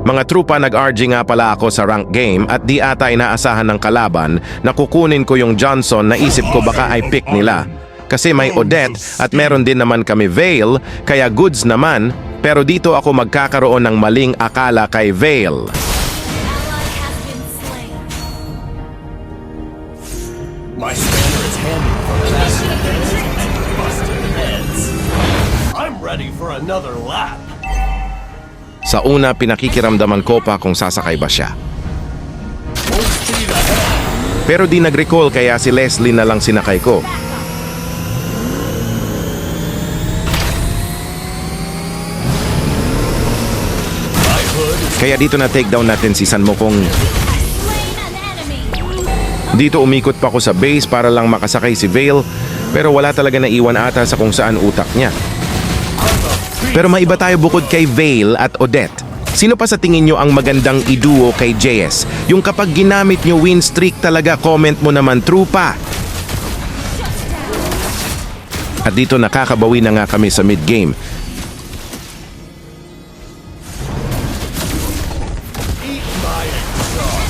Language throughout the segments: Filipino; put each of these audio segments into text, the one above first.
Mga trupa, nag-RG nga pala ako sa rank game at di ata inaasahan ng kalaban na kukunin ko yung Johnson na isip ko baka ay pick nila. Kasi may Odette at meron din naman kami Vale, kaya goods naman, pero dito ako magkakaroon ng maling akala kay Vale. My spanner is handy for faster hits and busted heads. I'm ready for another lap. Sa una, pinakikiramdaman ko pa kung sasakay ba siya. Full speed ahead. Pero di nag-recall kaya si Leslie na lang sinakay ko. My hood is Kaya dito na takedown natin si San Mokong. Dito umikot pa ako sa base para lang makasakay si Vale, pero wala talaga naiwan ata sa kung saan utak niya. Pero maiba tayo bukod kay Vale at Odette. Sino pa sa tingin nyo ang magandang iduo kay JS? Yung kapag ginamit nyo win streak talaga, comment mo naman trupa. At dito nakakabawi na nga kami sa mid-game. eat my exhaust.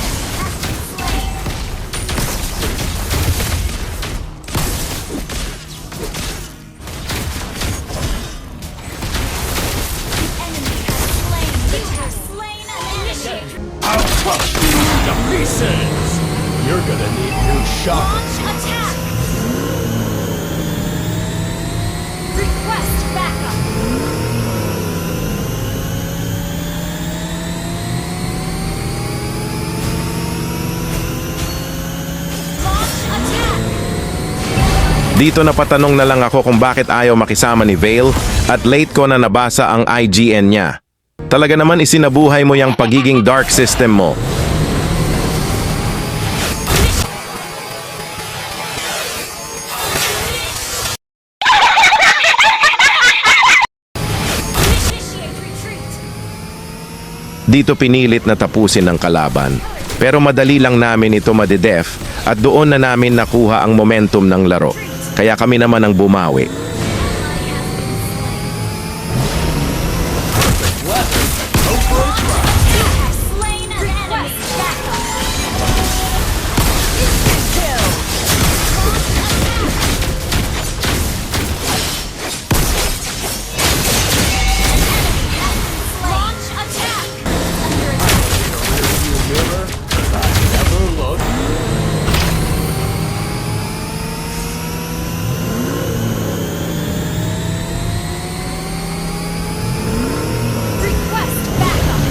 I'll crush you to pieces. You're gonna need new shock. Request backup. Launch attack. Dito napatanong na lang ako kung bakit ayaw makisama ni Vale at late ko na nabasa ang IGN niya. Talaga naman isinabuhay mo yung pagiging dark system mo. Initiate retreat. Dito pinilit na tapusin ng kalaban. Pero madali lang namin ito madedef at doon na namin nakuha ang momentum ng laro. Kaya kami naman ang bumawi. Slain an enemy. Backup. Launch attack. Under attack. Mirror, 'cause I never look. Request backup.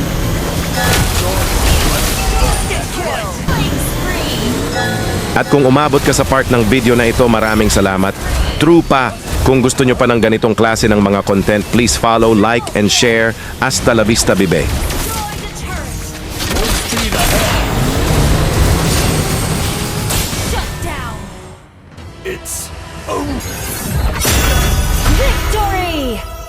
Kill. Killing spree. At kung umabot ka sa part ng video na ito, maraming salamat. Trupa, kung gusto nyo pa ng ganitong klase ng mga content, please follow, like, and share. Hasta la vista, bibe. Destroy the turret. Full speed ahead. Shut down. It's over. Victory!